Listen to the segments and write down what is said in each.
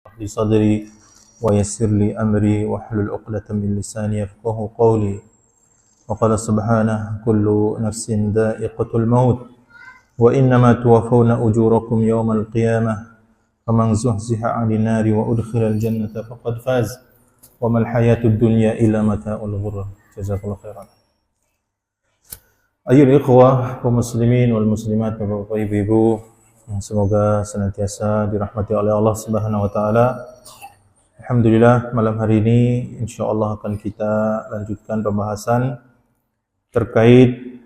li sadri wa yassir li amri wahlul 'uqdatam min lisani yafqahu qawli. Wa qala subhanahu kullu nafsin dha'iqatul maut wa innama tuwaffawna ujurakum yawmal qiyamah faman zuhziha 'anil nari wa udkhilal jannata faqad faz wa mal hayatud dunya illa mata'ul ghurur. Jazakallahu khairan. Ayyuhal ikhwah kaum muslimin wal muslimat, Bapak Ibu, semoga senantiasa dirahmati oleh Allah Subhanahu wa taala. Alhamdulillah, malam hari ini insyaallah akan kita lanjutkan pembahasan terkait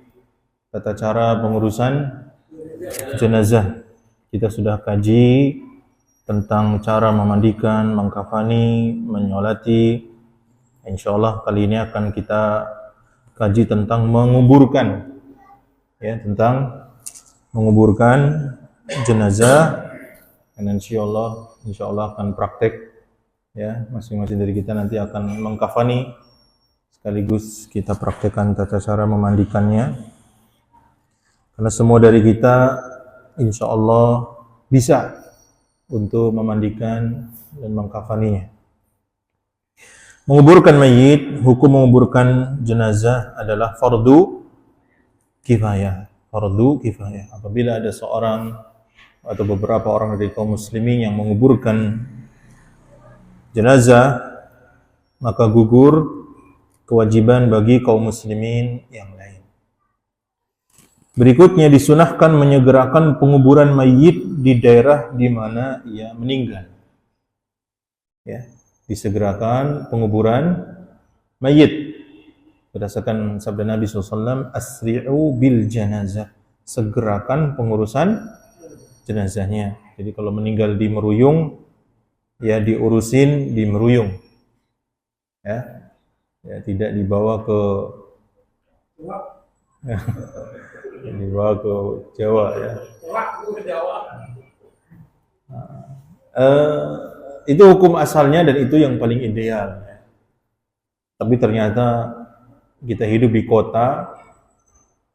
tata cara pengurusan jenazah. Kita sudah kaji tentang cara memandikan, mengkafani, menyolati. Insyaallah kali ini akan kita kaji tentang menguburkan, ya, tentang menguburkan jenazah. Dan insyaallah akan praktek, ya, masing-masing dari kita nanti akan mengkafani sekaligus kita praktekkan tata cara memandikannya. Karena semua dari kita insyaallah bisa untuk memandikan dan mengkafaninya. Menguburkan mayit, hukum menguburkan jenazah adalah fardu kifayah. Fardu kifayah. Apabila ada seorang atau beberapa orang dari kaum muslimin yang menguburkan jenazah, maka gugur kewajiban bagi kaum muslimin yang lain. Berikutnya disunahkan menyegerakan penguburan mayit di daerah di mana ia meninggal. Ya, disegerakan penguburan mayit berdasarkan sabda Nabi SAW, asri'u bil janazah, segerakan pengurusan jenazahnya. Jadi kalau meninggal di Meruyung, ya diurusin di Meruyung, ya, ya tidak dibawa ke dibawa ke Jawa, ya. Itu hukum asalnya dan itu yang paling ideal. Tapi ternyata kita hidup di kota,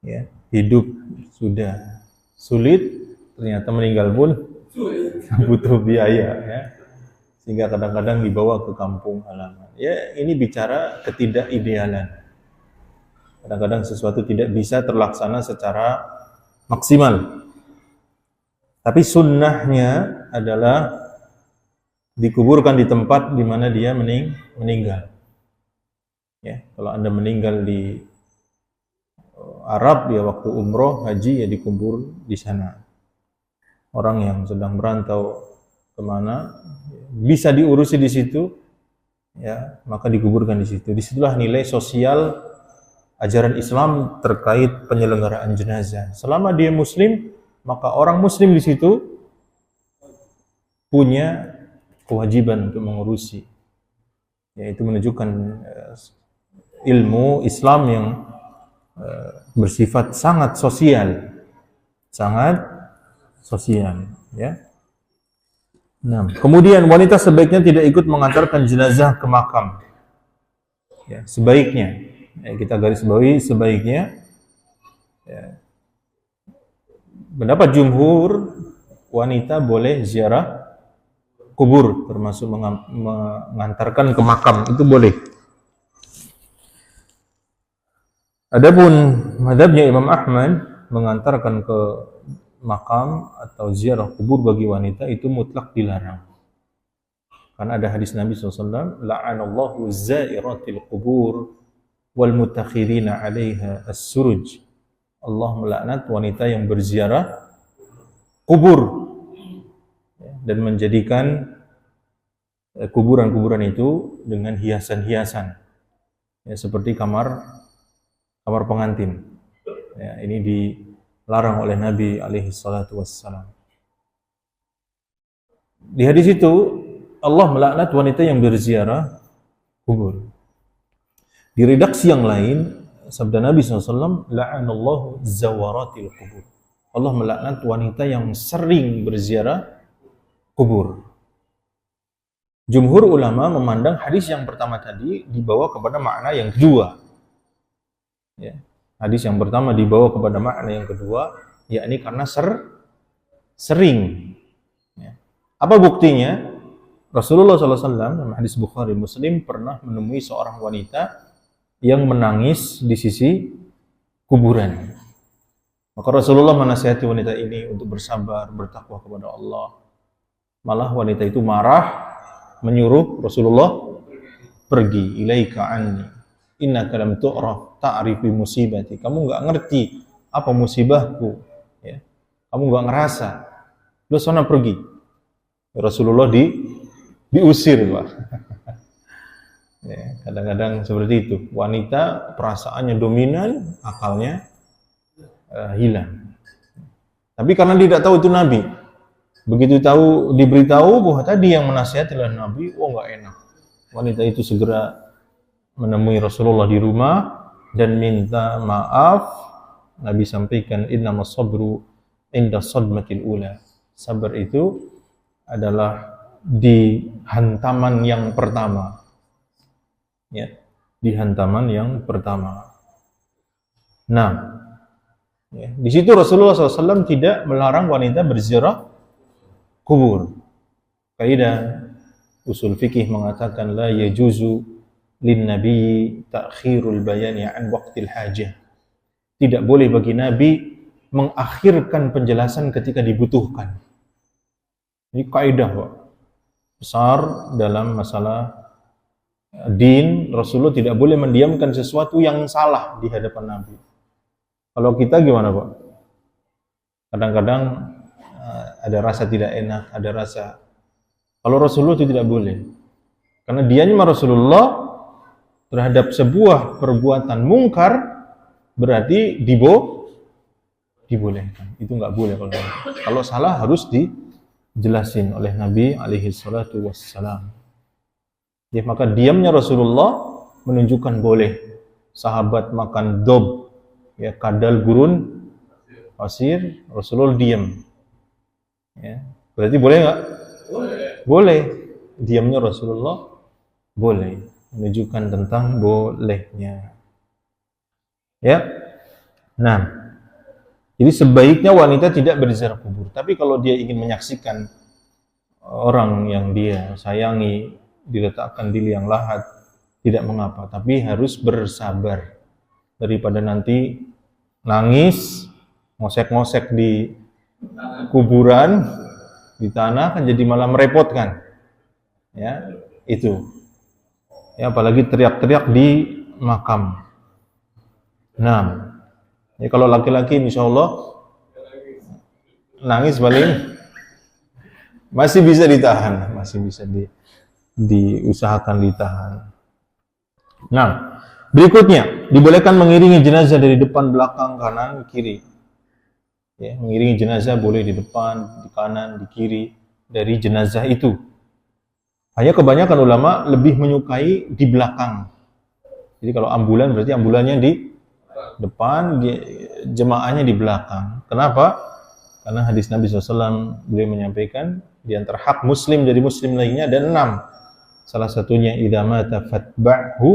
ya, hidup sudah sulit, ternyata meninggal pun butuh biaya, ya. Sehingga kadang-kadang dibawa ke kampung halaman. Ya, ini bicara ketidakidealan. Kadang-kadang sesuatu tidak bisa terlaksana secara maksimal. Tapi sunnahnya adalah dikuburkan di tempat di mana dia meninggal. Ya, kalau Anda meninggal di Arab, ya waktu umroh, haji, ya dikubur di sana. Orang yang sedang merantau kemana bisa diurusi di situ, ya, maka dikuburkan di situ. Disitulah nilai sosial ajaran Islam terkait penyelenggaraan jenazah. Selama dia Muslim, maka orang Muslim di situ punya kewajiban untuk mengurusi. Yaitu menunjukkan ilmu Islam yang bersifat sangat sosial, ya. Nah, kemudian wanita sebaiknya tidak ikut mengantarkan jenazah ke makam. Ya, sebaiknya, ya, kita garis bawahi sebaiknya. Ya. Pendapat jumhur, wanita boleh ziarah kubur, termasuk mengantarkan ke makam, itu boleh. Adapun mazhabnya Imam Ahmad, mengantarkan ke makam atau ziarah kubur bagi wanita itu mutlak dilarang. Karena ada hadis Nabi SAW, la'anallahu zairatil qubur wal mutakhirina 'alaiha as-suruj. Allah melaknat wanita yang berziarah kubur dan menjadikan kuburan-kuburan itu dengan hiasan-hiasan, ya, seperti kamar pengantin. Ya, ini dilarang oleh Nabi alaihi salatu wassalam. Di hadis itu Allah melaknat wanita yang berziarah kubur. Di redaksi yang lain sabda Nabi SAW, la'anallahu zawaratil kubur. Allah melaknat wanita yang sering berziarah kubur. Jumhur ulama memandang hadis yang pertama tadi dibawa kepada makna yang kedua. Ya. Hadis yang pertama dibawa kepada makna yang kedua, yakni karena sering. Ya. Apa buktinya? Rasulullah SAW dalam hadis Bukhari Muslim pernah menemui seorang wanita yang menangis di sisi kuburan. Maka Rasulullah menasihati wanita ini untuk bersabar, bertakwa kepada Allah. Malah wanita itu marah, menyuruh Rasulullah pergi, ilaika anni, innaka lam tu'raf ta'rifi musibati. Kamu enggak ngerti apa musibahku, ya. Kamu enggak ngerasa. Lu sana pergi. Rasulullah diusir, Pak. Ya, kadang-kadang seperti itu. Wanita perasaannya dominan, akalnya hilang. Tapi karena dia tidak tahu itu Nabi, begitu tahu, diberitahu bahwa tadi yang menasihati adalah Nabi, nggak enak. Wanita itu segera menemui Rasulullah di rumah dan minta maaf. Nabi sampaikan, innamas sabru inda sadmatil ula. Sabar itu adalah di hantaman yang pertama, ya, di hantaman yang pertama. Nah, ya, di situ Rasulullah SAW tidak melarang wanita berziarah kubur. Kaidah usul fikih mengatakan la yajuzu lin nabi ta'khirul bayani an waqtil hajah. Tidak boleh bagi Nabi mengakhirkan penjelasan ketika dibutuhkan. Ini kaidah, Pak, besar dalam masalah din. Rasulullah tidak boleh mendiamkan sesuatu yang salah di hadapan Nabi. Kalau kita gimana, Pak? Kadang-kadang ada rasa tidak enak, ada rasa. Kalau Rasulullah itu tidak boleh. Karena dianya Rasulullah terhadap sebuah perbuatan mungkar berarti dibolehkan. Itu nggak boleh kalau salah harus dijelasin oleh Nabi alaihi salatu wassalam. Ya, maka diamnya Rasulullah menunjukkan boleh. Sahabat makan dob, ya, kadal gurun pasir, Rasulullah diam. Ya, berarti boleh nggak? Boleh. Diamnya Rasulullah boleh, menunjukkan tentang bolehnya. Ya. Nah, jadi sebaiknya wanita tidak berziarah kubur. Tapi kalau dia ingin menyaksikan orang yang dia sayangi diletakkan di liang lahat, tidak mengapa. Tapi harus bersabar. Daripada nanti nangis, ngosek-ngosek di kuburan, di tanah, kan jadi malah merepotkan. Ya, itu. Ya, apalagi teriak-teriak di makam. Nah, ya, kalau laki-laki insya Allah nangis paling masih bisa ditahan, masih bisa diusahakan ditahan. Nah, berikutnya dibolehkan mengiringi jenazah dari depan, belakang, kanan, kiri. Ya, mengiringi jenazah boleh di depan, di kanan, di kiri dari jenazah itu. Hanya kebanyakan ulama lebih menyukai di belakang. Jadi kalau ambulan berarti ambulannya di depan, jemaahnya di belakang. Kenapa? Karena hadis Nabi SAW beliau menyampaikan di antara hak muslim dari muslim lainnya ada 6. Salah satunya idza mata fatba'hu,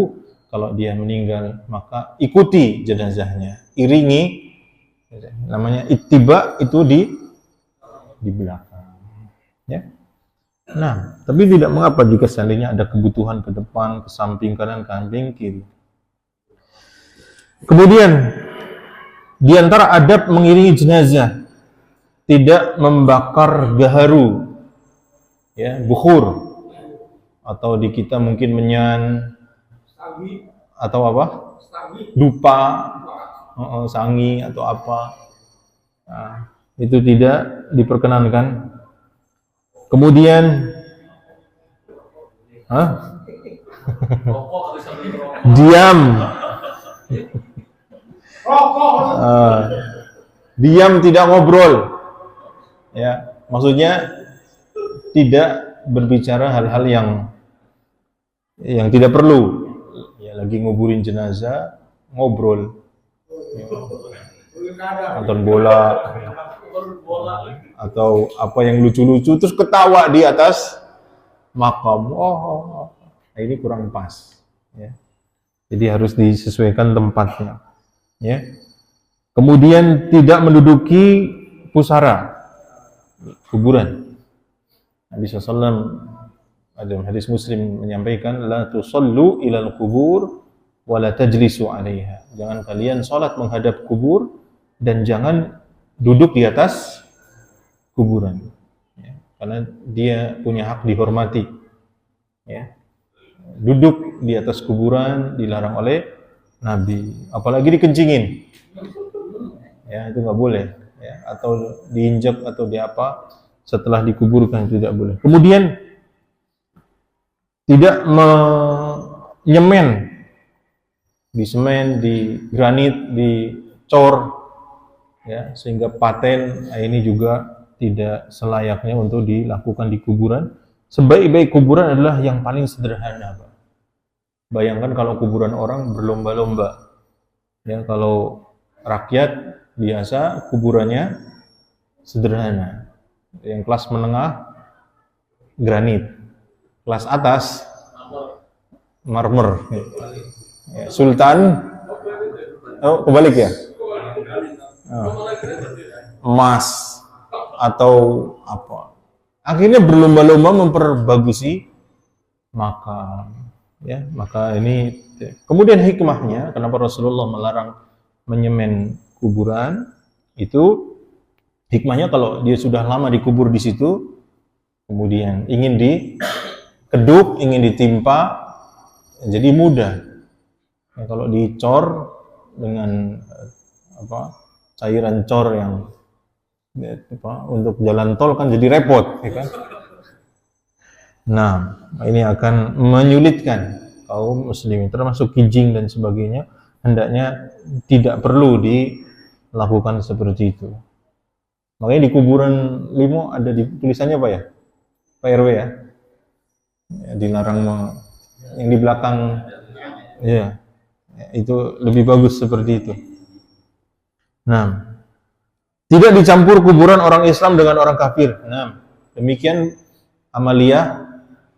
kalau dia meninggal maka ikuti jenazahnya, iringi. Namanya ittiba, itu di belakang. Ya. Nah, tapi tidak mengapa jika seandainya ada kebutuhan ke depan, ke samping kanan, ke samping kiri. Kemudian di antara adab mengiringi jenazah tidak membakar gaharu, ya, bukhur, atau di kita mungkin menyan atau apa? Dupa, sangi atau apa. Nah, itu tidak diperkenankan. Kemudian diam. Diam, tidak ngobrol. Ya, maksudnya tidak berbicara hal-hal yang tidak perlu. Ya, lagi nguburin jenazah, ngobrol. Ya, nonton bola atau apa yang lucu-lucu terus ketawa di atas makam. Nah, ini kurang pas. Ya. Jadi harus disesuaikan tempatnya. Ya. Kemudian tidak menduduki pusara kuburan. Nabi SAW Ada hadis Muslim menyampaikan, la tusallu ilal kubur wa la tajlisu 'alaiha. Jangan kalian salat menghadap kubur dan jangan duduk di atas kuburan. Ya, karena dia punya hak dihormati. Ya. Duduk di atas kuburan dilarang oleh Nabi, apalagi dikencingin. Ya, itu nggak boleh. Ya, atau diinjak atau di apa setelah dikuburkan, itu tidak boleh. Kemudian tidak menyemen di semen, di granit, di cor, ya, sehingga paten. Ini juga tidak selayaknya untuk dilakukan di kuburan. Sebaik-baik kuburan adalah yang paling sederhana, Pak. Bayangkan kalau kuburan orang berlomba-lomba. Ya, kalau rakyat biasa kuburannya sederhana. Yang kelas menengah granit, kelas atas marmer. Ya, sultan, oh kebalik ya, emas atau apa. Akhirnya berlomba-lomba memperbagusi makam. Ya, maka ini kemudian hikmahnya kenapa Rasulullah melarang menyemen kuburan itu, hikmahnya kalau dia sudah lama dikubur di situ, kemudian ingin dikeduk, ingin ditimpa, jadi mudah. Ya, kalau dicor dengan cairan cor yang untuk jalan tol kan jadi repot, ya kan? Nah, ini akan menyulitkan kaum muslimin, termasuk kijing dan sebagainya. Hendaknya tidak perlu dilakukan seperti itu. Makanya di kuburan Limo ada tulisannya apa ya? Pak RW ya? Ya, dilarang yang di belakang, ya, itu lebih bagus seperti itu. Nah, tidak dicampur kuburan orang Islam dengan orang kafir. Nah, demikian amaliyah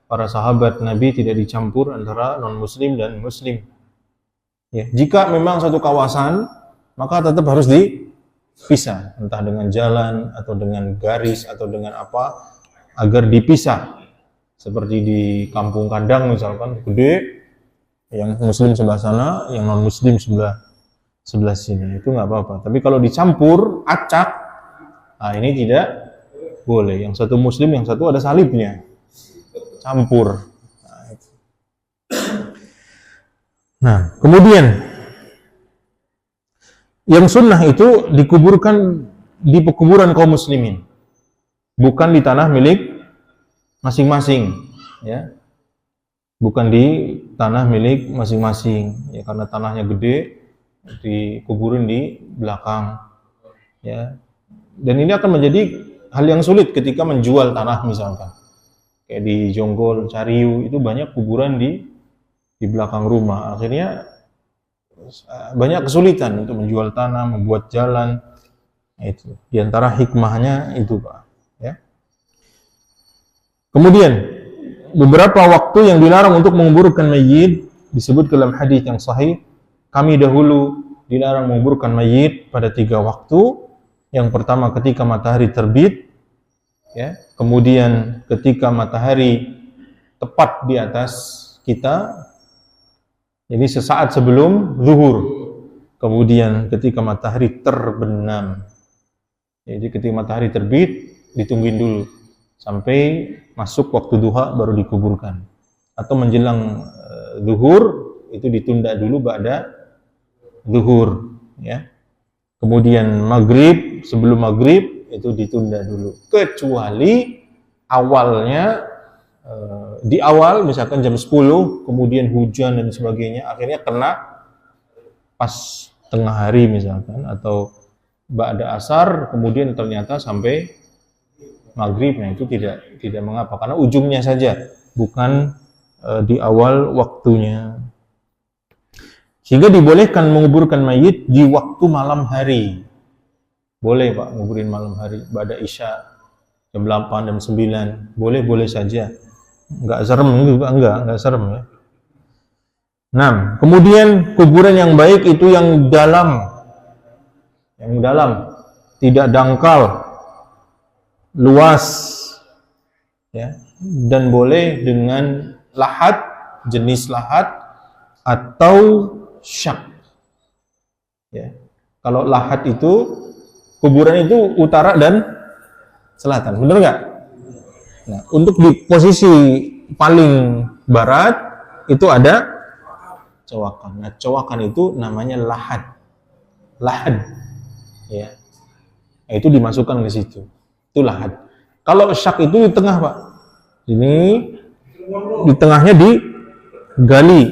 para sahabat Nabi, tidak dicampur antara non-muslim dan muslim. Ya, jika memang satu kawasan, maka tetap harus dipisah, entah dengan jalan atau dengan garis atau dengan apa, agar dipisah. Seperti di Kampung Kandang misalkan, gede, yang muslim sebelah sana, yang non-muslim sebelah sini, itu nggak apa-apa. Tapi kalau dicampur, acak, nah ini tidak boleh. Yang satu muslim, yang satu ada salibnya, campur. Nah, kemudian yang sunnah itu dikuburkan di pekuburan kaum muslimin, bukan di tanah milik masing-masing, ya. Bukan di tanah milik masing-masing, ya, karena tanahnya gede, dikuburin di belakang, ya. Dan ini akan menjadi hal yang sulit ketika menjual tanah misalkan. Kayak di Jonggol, Cariu, itu banyak kuburan di belakang rumah. Akhirnya banyak kesulitan untuk menjual tanah, membuat jalan. Itu di antara hikmahnya itu, Pak, ya. Kemudian beberapa waktu yang dilarang untuk menguburkan mayit disebut dalam hadis yang sahih. Kami dahulu dilarang menguburkan mayit pada 3 waktu. Yang pertama ketika matahari terbit, ya. Kemudian ketika matahari tepat di atas kita, ini sesaat sebelum zuhur. Kemudian ketika matahari terbenam. Jadi ketika matahari terbit, ditungguin dulu sampai masuk waktu duha baru dikuburkan. Atau menjelang zuhur, itu ditunda dulu ba'da zuhur, ya. Kemudian maghrib, sebelum maghrib itu ditunda dulu. Kecuali awalnya di awal misalkan jam 10, kemudian hujan dan sebagainya, akhirnya kena pas tengah hari misalkan, atau ba'da asar, kemudian ternyata sampai maghrib, nah itu tidak mengapa, karena ujungnya saja, bukan di awal waktunya. Sehingga dibolehkan menguburkan mayit di waktu malam hari. Boleh, Pak, nguburin malam hari, ba'da isya, jam 8, jam 9, boleh saja. Enggak serem juga, enggak serem, ya. Nah, kemudian kuburan yang baik itu yang dalam, tidak dangkal, luas, ya. dan boleh dengan lahat, jenis lahat atau syak. Ya. Kalau lahat itu kuburan itu utara dan selatan, benar nggak? Nah, untuk di posisi paling barat itu ada cowakan. Nah, cowakan itu namanya lahad. Lahad. Ya. Nah, itu dimasukkan ke situ. Itu lahad. Kalau syak itu di tengah, Pak. Ini di tengahnya digali.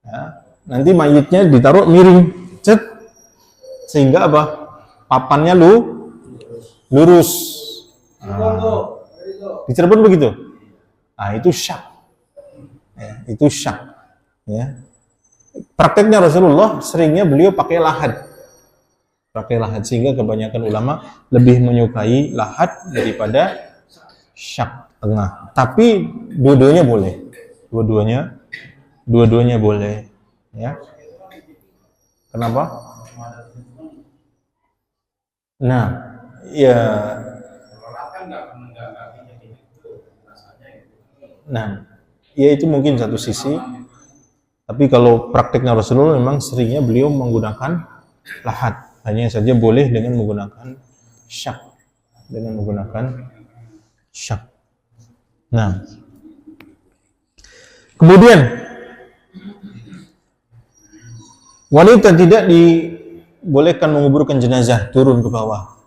Ya. Nanti mayitnya ditaruh miring, cet, sehingga apa? Papannya lurus. Nah, di Cirebon begitu. Nah, itu syak. Ya, itu syak. Ya. Prakteknya Rasulullah seringnya beliau pakai lahad. Pakai lahad, sehingga kebanyakan ulama lebih menyukai lahad daripada syak tengah. Tapi dua-duanya boleh. Dua-duanya boleh. Ya. Kenapa? Nah, ya. Nah, ya itu mungkin satu sisi. Tapi kalau prakteknya Rasulullah memang seringnya beliau menggunakan lahad. Hanya saja boleh dengan menggunakan syak. Nah, kemudian wanita tidak dibolehkan menguburkan jenazah turun ke bawah.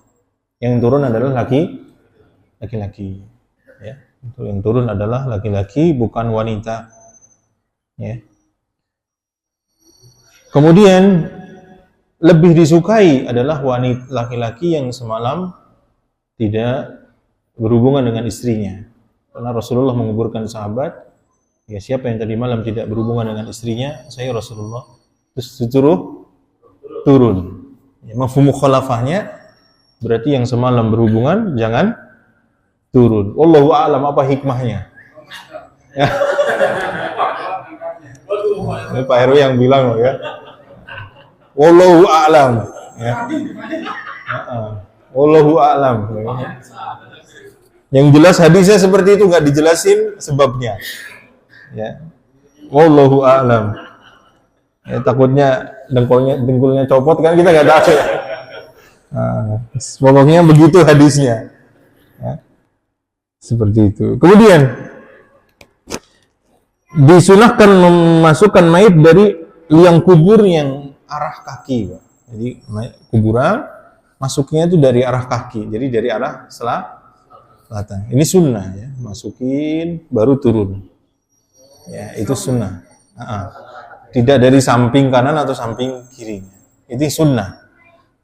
Yang turun adalah laki-laki. Ya, yang turun adalah laki-laki, bukan wanita. Ya. Kemudian lebih disukai adalah wanita laki-laki yang semalam tidak berhubungan dengan istrinya. Karena Rasulullah menguburkan sahabat, ya siapa yang tadi malam tidak berhubungan dengan istrinya, saya Rasulullah, terus disuruh turun. Ya, mafhum mukhalafahnya berarti yang semalam berhubungan jangan turun. Wallahu a'lam apa hikmahnya. Ya. Ini Pak Heru yang bilang ya. Wallahu a'lam. Ya. Wallahu a'lam. Yang jelas hadisnya seperti itu, nggak dijelasin sebabnya. Ya. Wallahu a'lam. Ya, takutnya dengkulnya copot kan, kita nggak tahu. Nah, pokoknya begitu hadisnya. Ya. Seperti itu. Kemudian disunahkan memasukkan mayit dari liang kubur yang arah kaki, Pak. Jadi kuburan masuknya itu dari arah kaki, jadi dari arah selatan. Ini sunnah ya, masukin baru turun. Ya, itu sunnah. Tidak dari samping kanan atau samping kirinya. Itu sunnah.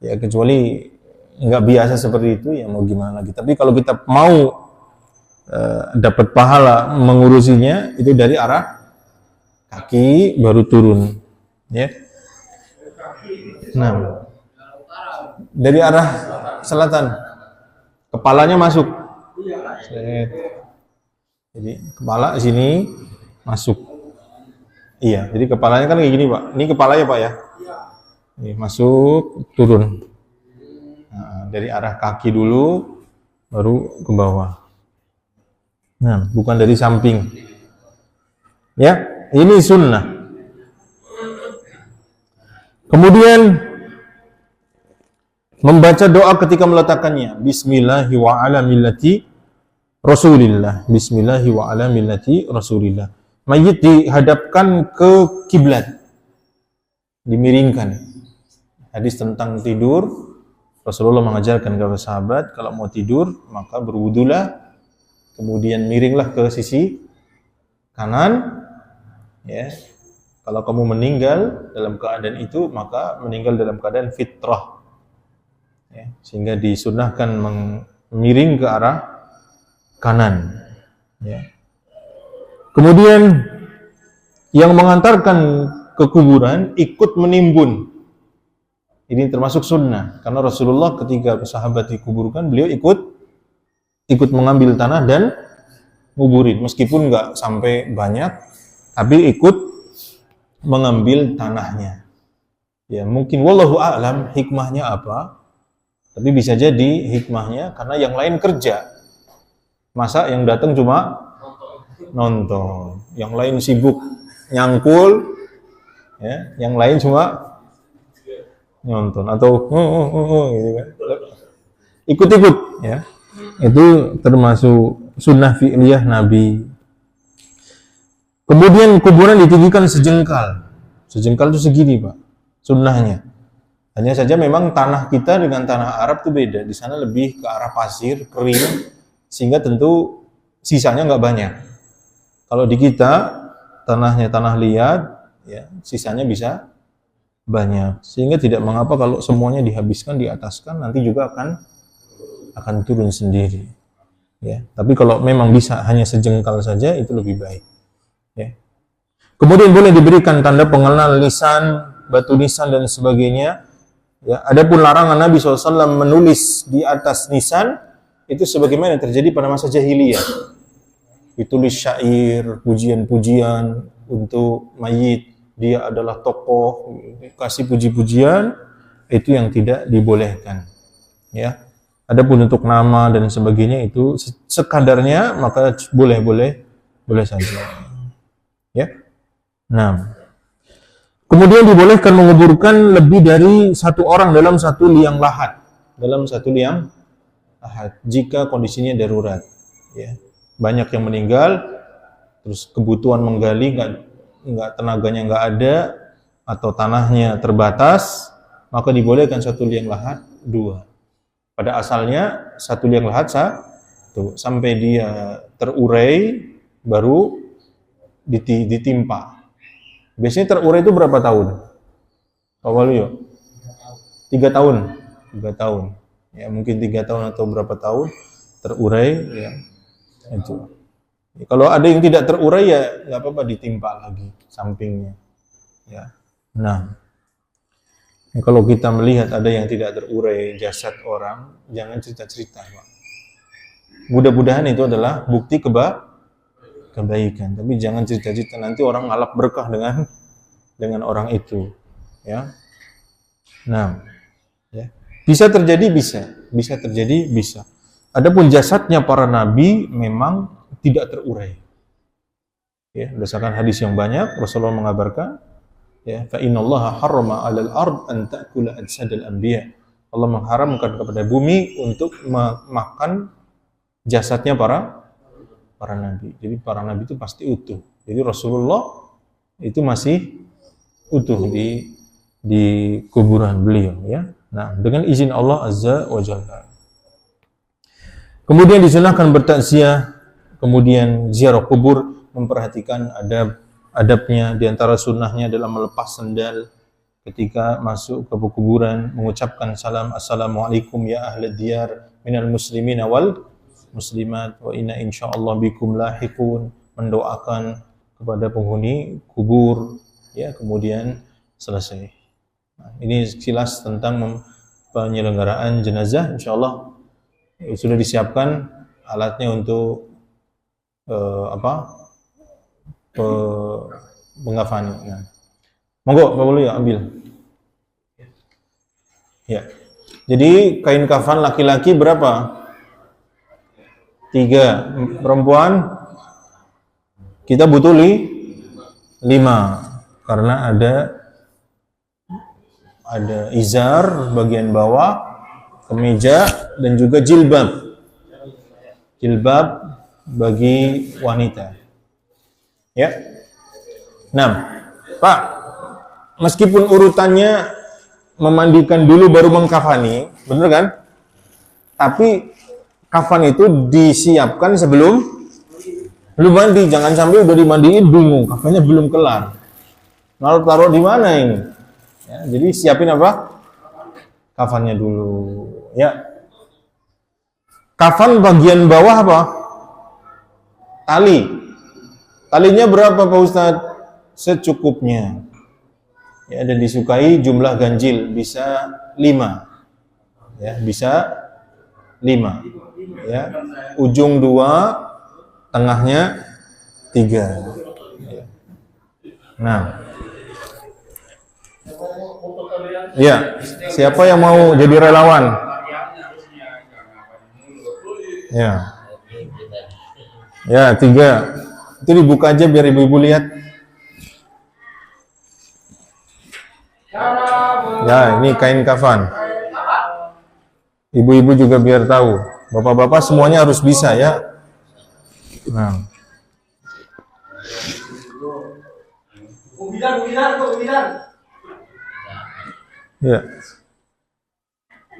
Ya, kecuali nggak biasa seperti itu, ya mau gimana lagi. Tapi kalau kita mau dapat pahala mengurusinya, itu dari arah kaki baru turun. Ya. Nah, dari arah selatan, kepalanya masuk. Jadi kepala sini masuk. Iya, jadi kepalanya kan kayak gini, Pak. Ini kepalanya, Pak ya. Ini masuk, turun. Nah, dari arah kaki dulu, baru ke bawah. Nah, bukan dari samping. Ya, ini sunnah. Kemudian membaca doa ketika meletakkannya. Bismillahi wa ala millati Rasulillah. Bismillahi wa ala millati Rasulillah. Mayit dihadapkan ke kiblat. Dimiringkan. Hadis tentang tidur, Rasulullah mengajarkan kepada sahabat, kalau mau tidur, maka berwudulah, kemudian miringlah ke sisi kanan, ya. Kalau kamu meninggal dalam keadaan itu, maka meninggal dalam keadaan fitrah. Ya, sehingga disunnahkan miring ke arah kanan. Ya. Kemudian yang mengantarkan ke kuburan ikut menimbun. Ini termasuk sunnah, karena Rasulullah ketika sahabat dikuburkan, beliau ikut mengambil tanah dan nguburin, meskipun nggak sampai banyak, tapi ikut mengambil tanahnya. Ya, mungkin wallahu a'lam hikmahnya apa, tapi bisa jadi hikmahnya karena yang lain kerja. Masa yang datang cuma nonton, yang lain sibuk nyangkul, ya, yang lain cuma nonton atau gitu kan. Ikut-ikut, ya. Itu termasuk sunnah fi'liyah Nabi. Kemudian kuburan ditinggikan sejengkal. Sejengkal itu segini, Pak. Sunnahnya. Hanya saja memang tanah kita dengan tanah Arab itu beda. Di sana lebih ke arah pasir, kering, sehingga tentu sisanya nggak banyak. Kalau di kita tanahnya tanah liat, ya, sisanya bisa banyak. Sehingga tidak mengapa kalau semuanya dihabiskan, diataskan, nanti juga akan turun sendiri. Ya. Tapi kalau memang bisa hanya sejengkal saja, itu lebih baik. Ya. Kemudian boleh diberikan tanda pengenal lisan, batu nisan dan sebagainya. Ya. Adapun larangan Nabi SAW menulis di atas nisan itu sebagaimana yang terjadi pada masa jahiliyah. Ditulis syair, pujian-pujian untuk mayit, dia adalah tokoh, kasih puji-pujian, itu yang tidak dibolehkan. Ya. Adapun untuk nama dan sebagainya itu sekadarnya, maka boleh saja. Ya. Nah, kemudian dibolehkan menguburkan lebih dari satu orang dalam satu liang lahat, jika kondisinya darurat. Ya. Banyak yang meninggal, terus kebutuhan menggali nggak tenaganya nggak ada, atau tanahnya terbatas, maka dibolehkan satu liang lahat 2. Pada asalnya satu liang lahat sampai dia terurai baru ditimpa. Biasanya terurai itu berapa tahun? Pak Waluyo? 3 tahun. 3 tahun. Ya, mungkin 3 tahun atau berapa tahun terurai, ya. Itu. Ya, kalau ada yang tidak terurai ya nggak apa-apa, ditimpa lagi sampingnya. Ya. Nah, kalau kita melihat ada yang tidak terurai jasad orang, jangan cerita-cerita, Pak. Mudah-mudahan itu adalah bukti kebaikan, tapi jangan cerita-cerita, nanti orang ngalap berkah dengan orang itu, ya. Nah, ya. Bisa terjadi, bisa. Adapun jasadnya para nabi memang tidak terurai. Ya, berdasarkan hadis yang banyak, Rasulullah mengabarkan, ya, fa innallaha harrama 'alal ard an ta'kula ajsadal anbiya. Allah mengharamkan kepada bumi untuk makan jasadnya para nabi. Jadi para nabi itu pasti utuh. Jadi Rasulullah itu masih utuh di kuburan beliau, ya. Nah, dengan izin Allah Azza wa Jalla. Kemudian disunahkan bertakziah, kemudian ziarah kubur, memperhatikan adabnya. Di antara sunnahnya adalah melepas sendal ketika masuk ke kuburan, mengucapkan salam, assalamualaikum ya ahlad diyar minal muslimina wal muslimat wa inna insyaallah bikum lahiqun, mendoakan kepada penghuni kubur, ya, kemudian selesai. Nah, ini sekilas tentang penyelenggaraan jenazah. Insyaallah sudah disiapkan alatnya untuk pengafani. Nah, monggo Pak Bulu ya ambil. Ya. Jadi kain kafan laki-laki berapa? 3. Perempuan kita butuh 5 karena ada izar bagian bawah, kemeja, dan juga jilbab bagi wanita. Ya. Nah, Pak, meskipun urutannya memandikan dulu baru mengkafani, bener kan? Tapi kafan itu disiapkan sebelum mandi. Jangan sampai udah dimandiin bingung, kafannya belum kelar. Taruh di mana ini? Ya, jadi siapin apa? Kafannya dulu, ya. Kafan bagian bawah apa? Talinya berapa Pak Ustadz? Secukupnya. Ya, dan disukai jumlah ganjil, bisa 5. Ya, bisa 5. Ya. Ujung 2, tengahnya 3. Ya. Nah. Ya, siapa yang mau jadi relawan? Ya. Ya, 3. Itu dibuka aja biar ibu-ibu lihat. Ya, ini kain kafan. Ibu-ibu juga biar tahu. Bapak-bapak semuanya harus bisa ya. Nah. Ya.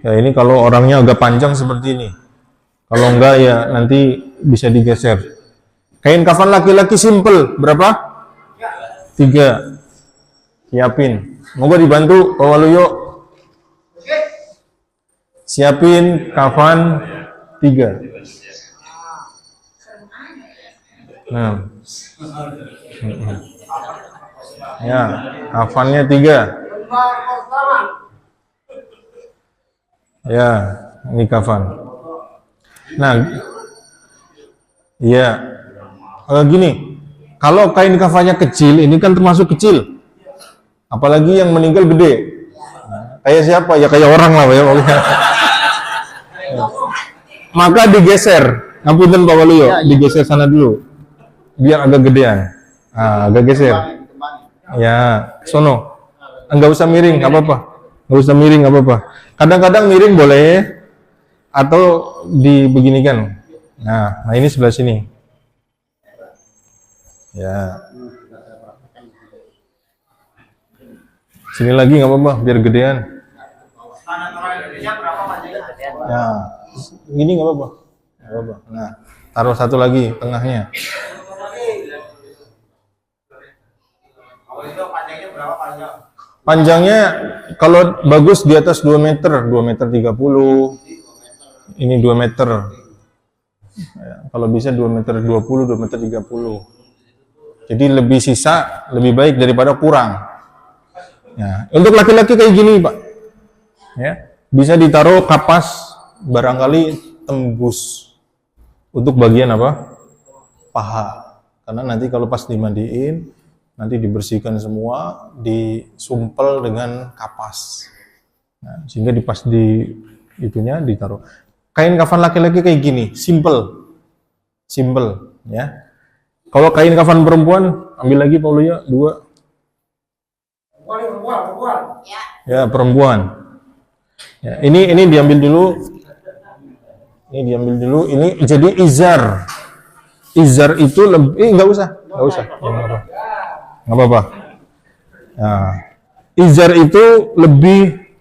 Ya, ini kalau orangnya agak panjang seperti ini. Kalau enggak ya nanti bisa digeser. Kain kafan laki-laki simple, berapa? 3. Siapin. Moga dibantu Pak Waluyo. Siapin kafan 3. Nah. Ya, kafannya 3. Ya, ini kafan. Nah, iya. Gini, kalau kain kafannya kecil, ini kan termasuk kecil. Apalagi yang meninggal gede. Kayak siapa? Ya kayak orang lah ya. Maka digeser. Ngapunten Pak Waluyo, digeser sana dulu. Biar agak gedean. Agak geser. Ya, sono. Enggak usah miring, enggak apa-apa. Enggak usah miring, enggak apa-apa. Kadang-kadang miring boleh atau dibeginikan. Nah, ini sebelah sini. Ya. Sini lagi nggak apa-apa, biar gedean. Ya, gini nggak apa-apa. Nggak apa-apa. Nah, taruh satu lagi tengahnya. Panjangnya kalau bagus di atas 2 meter, 2 meter 30. Ini 2 meter. Ya, kalau bisa 2 meter 20, 2 meter 30. Jadi lebih sisa, lebih baik daripada kurang. Ya, untuk laki-laki kayak gini, Pak. Ya, bisa ditaruh kapas, barangkali tembus untuk bagian apa? Paha. Karena nanti kalau pas dimandiin, nanti dibersihkan semua, disumpel dengan kapas. Nah, sehingga pas di itunya ditaruh. Kain kafan laki-laki kayak gini, simple, ya. Kalau kain kafan perempuan, ambil lagi Pak Waluyo, 2. Ya, perempuan. Ya, ini diambil dulu. Ini diambil dulu. Ini jadi izar. Izar itu lebih nggak usah. Nggak apa-apa. Nah, izar itu lebih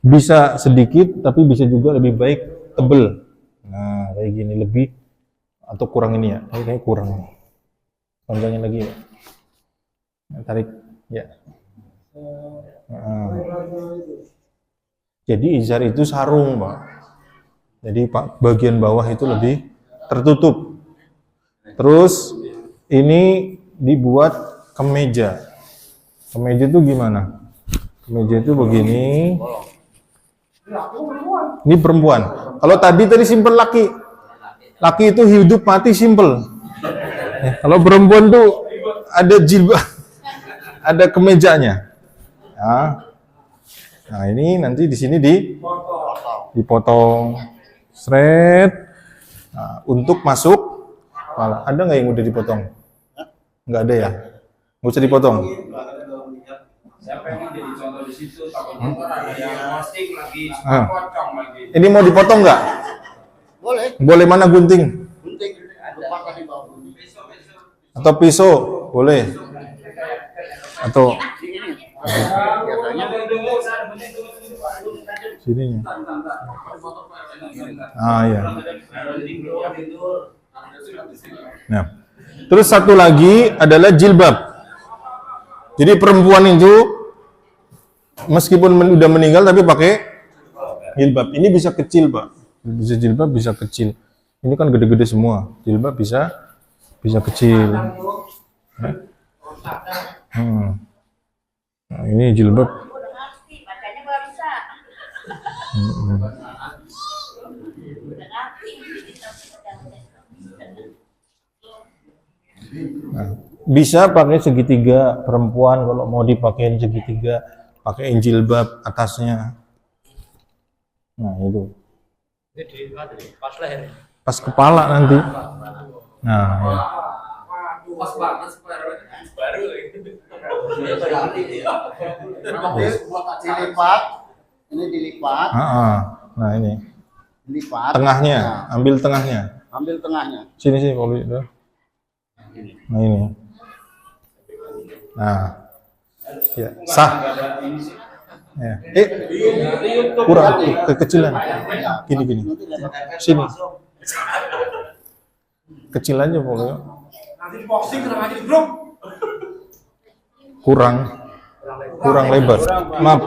bisa sedikit, tapi bisa juga lebih baik tebel. Nah, kayak gini lebih atau kurang ini ya. Kayaknya kurang. Panjangin lagi ya. Tarik ya. Nah. Jadi izar itu sarung, Pak. Jadi Pak, bagian bawah itu lebih tertutup. Terus ini dibuat kemeja. Kemeja itu gimana? Kemeja itu begini. Ini perempuan. Kalau tadi simpel laki. Laki itu hidup mati simpel. Kalau perempuan tuh ada jilbab, ada kemejanya. Nah, ini nanti di sini dipotong, seret. Nah, untuk masuk, malah ada nggak yang udah dipotong? Nggak ada ya? Nggak usah dipotong. Ini mau dipotong nggak? Boleh. Boleh, mana gunting? Atau pisau? Boleh. Atau sininya. Ya. Nah, terus satu lagi adalah jilbab. Jadi perempuan itu meskipun udah meninggal tapi pakai jilbab. Ini bisa kecil, Pak. Bisa jilbab, bisa kecil. Ini kan gede-gede semua. Jilbab bisa kecil. Nah, ini jilbab. Nah, bisa pakai segitiga perempuan kalau mau dipakein segitiga, pakai jilbab atasnya. Nah, itu. Pas kepala nanti. Nah, ya. Pas banget baru dilipat, ini dilipat. Nah ini Dilipat. tengahnya, Nah, ambil tengahnya. ambil tengahnya. Sini sih kalau itu. Nah ini. Nah, ya sah. Ya. Kurang kekecilan. Gini. Sini. Kecil aja pokoknya. nanti di posting kenapa di grup Kurang lebar. Maaf.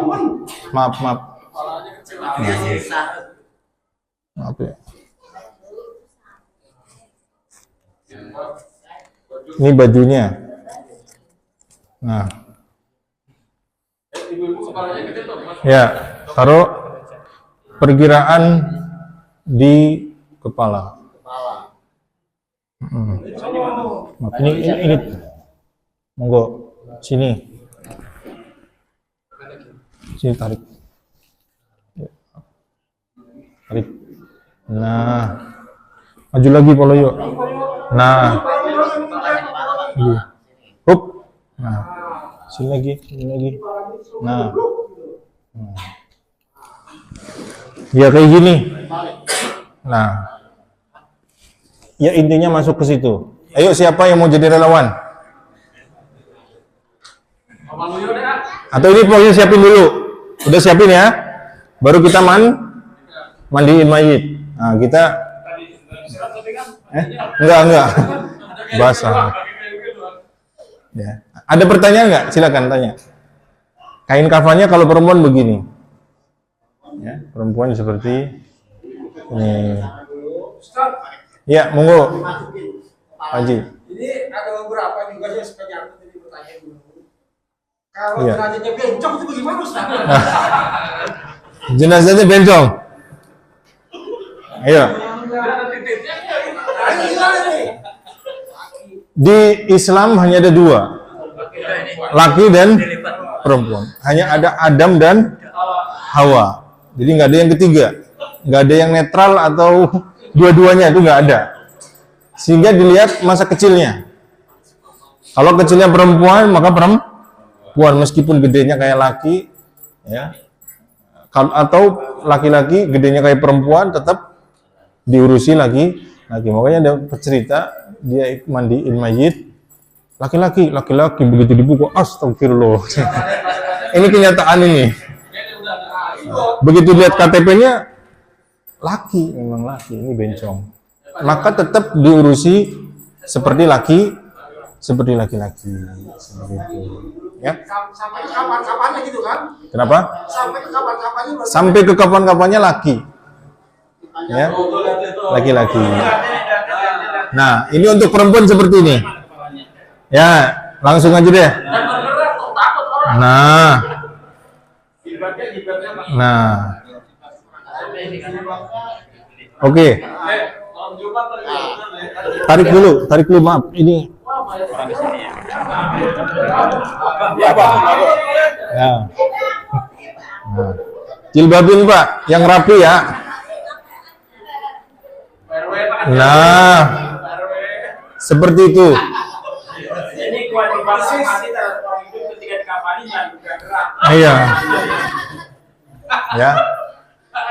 Maaf ya. Ini bajunya. Nah. Ya, taruh perkiraan di kepala. Maaf, ini. Monggo sini tarik. Nah, maju lagi Polo yuk. Nah, hup. Nah, sini lagi. Nah, ya kayak gini. Nah, ya intinya masuk ke situ. Ayo siapa yang mau jadi relawan? Atau ini pokoknya siapin dulu. Udah siapin ya. Baru kita mandiin mayit. Nah, kita enggak. Basah. Ya. Ada pertanyaan enggak? Silakan tanya. Kain kafannya kalau perempuan begini. Ya, perempuan seperti ini. Ya, monggo. Haji. ini ada beberapa juga sih sebenarnya jadi pertanyaan dulu kalau Iya. jenazahnya bencong itu bagaimana Ustaz? Jenazahnya bencong. Ayo. Di Islam hanya ada dua, laki dan perempuan. Hanya ada Adam dan Hawa. Jadi nggak ada yang ketiga, nggak ada yang netral atau dua-duanya, itu nggak ada. Sehingga dilihat masa kecilnya. Kalau kecilnya perempuan, maka perempuan meskipun gedenya kayak laki, ya. Atau laki-laki gedenya kayak perempuan, tetap diurusi laki. Makanya ada cerita dia mandiin mayit, laki-laki begitu dipukul, astagfirullah. Ini kenyataan ini. Begitu lihat KTP-nya laki, memang laki, ini bencong. Maka tetap diurusi seperti laki-laki, seperti itu. Ya. Sampai ke kapan-kapannya gitu kan? Kenapa? Sampai ke kapan-kapannya. Sampai ke kapan-kapannya laki. Ya. Laki-laki. Nah, ini untuk perempuan seperti ini. Ya, langsung aja deh. Nah. Oke. Tarik dulu, maaf. Ini. Ya. Nah. Jilbabin Pak, yang rapi ya. Nah, seperti itu. Ini kewajiban mati terhadap orang hidup ketika dikafani jangan bergerak. Iya. Ya.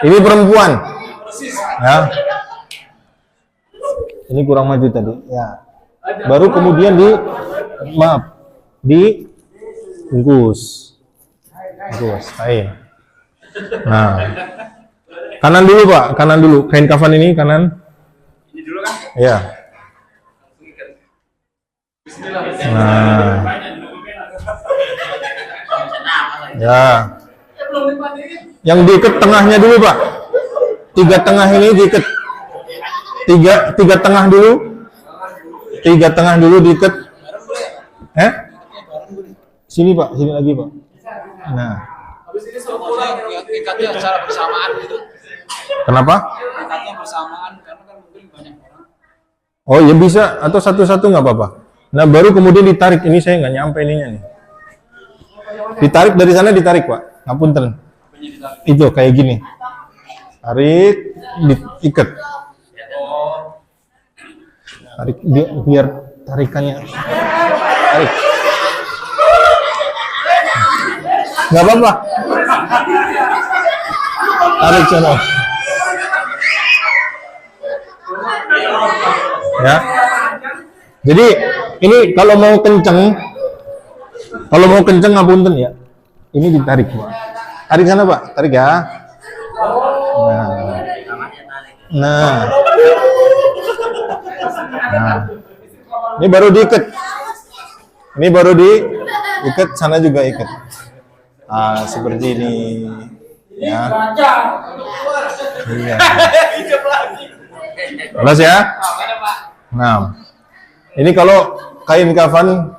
Ini perempuan. Ya. Ini kurang maju tadi. Ya. Baru kemudian dibungkus. Kain. Nah. Kanan dulu Pak, kanan dulu. Kain kafan ini kanan. Ini dulu kan? Iya. Nah. Ya. Yang diikat tengahnya dulu Pak. 3 tengah ini diikat. 3 tengah dulu. 3 tengah dulu diikat. Sini Pak, sini lagi Pak. Nah. Habis ini suruh pulang ikatnya secara bersamaan gitu. Kenapa? Ikatnya bersamaan karena kan mungkin banyak orang. Oh ya bisa, atau satu-satu nggak apa-apa. Nah baru kemudian ditarik. Ini saya nggak nyampe ininya nih. Ditarik dari sana, ditarik Pak. Ngapunten. Itu kayak gini. Tarik, diikat. Tarik biar tarikannya. Tarik. Nggak apa-apa. Tarik sana. Ya. Jadi ini kalau mau kenceng ngapunten ya. Ini ditarik, Pak. Tarik sana, Pak. Tarik ya. Nah. Ini baru diikat. Ini baru diikat, sana juga ikat. Seperti ini. Ya. Iya. Jelas ya? Nah. Ini kalau kain kafan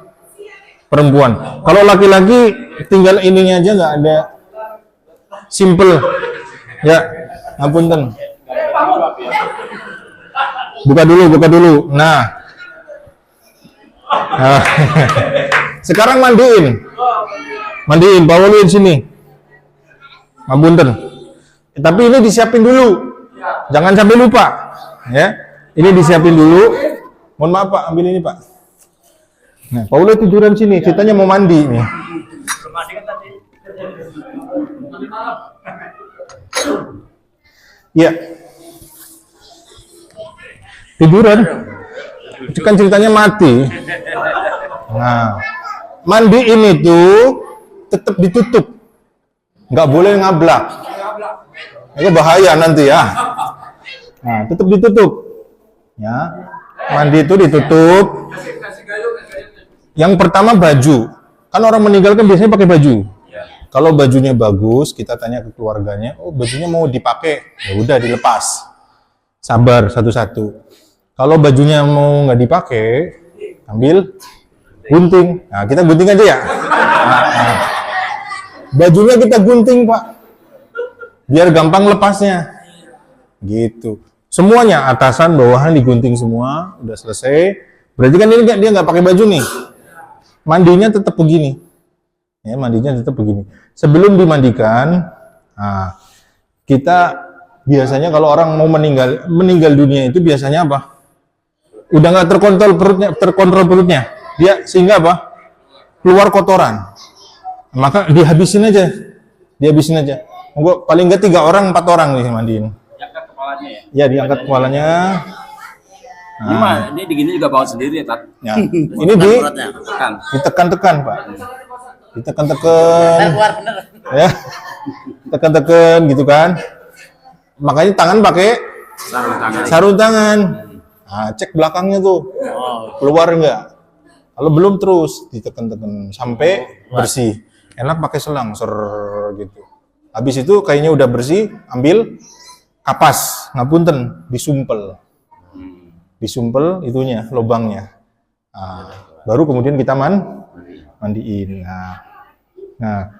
perempuan. Kalau laki-laki tinggal ininya aja, nggak ada, simple. Ya, ngapunten. Buka dulu. Nah. Sekarang mandiin, bawelin sini. Ngapunten. Tapi ini disiapin dulu. Jangan sampai lupa. Ya. Ini disiapin dulu. Mohon maaf Pak, ambil ini Pak. Nah, Paula tiduran sini, ceritanya mau mandi nih. Iya. Tiduran. Itu kan ceritanya mati. Nah, mandiin itu tetap ditutup. Nggak boleh ngablak. Itu bahaya nanti ya. Nah, tetap ditutup. Ya. Mandi itu ditutup. Yang pertama baju. Kan orang meninggal kan biasanya pakai baju. Kalau bajunya bagus, kita tanya ke keluarganya, oh bajunya mau dipakai, ya udah dilepas. Sabar satu-satu. Kalau bajunya mau nggak dipakai, ambil gunting. Nah, kita gunting aja ya. Nah. Bajunya kita gunting, Pak. Biar gampang lepasnya. Gitu. Semuanya, atasan, bawahan digunting semua, udah selesai. Berarti kan ini dia nggak pakai baju nih. Mandinya tetap begini. Ya, mandinya tetap begini. Sebelum dimandikan, kita biasanya kalau orang mau meninggal dunia itu biasanya apa? Udah nggak terkontrol perutnya. Dia sehingga apa? Keluar kotoran. Maka dihabisin aja. Monggo paling nggak 3 orang, 4 orang nih mandiin. Diangkat kepalanya ya? Ya, diangkat kepalanya. Ini digini juga bawa sendiri ya, Tat? Ya. Ini ditekan-tekan, Pak. Ditekan-tekan. Ya. Tekan-tekan gitu kan. Makanya tangan pakai sarung tangan. Nah, cek belakangnya tuh. Keluar enggak? Kalau belum terus ditekan-tekan sampai bersih. Enak pakai selang gitu. Habis itu kayaknya udah bersih, ambil kapas, ngapunten, disumpel itunya, lubangnya. Baru kemudian kita mandiin. Nah,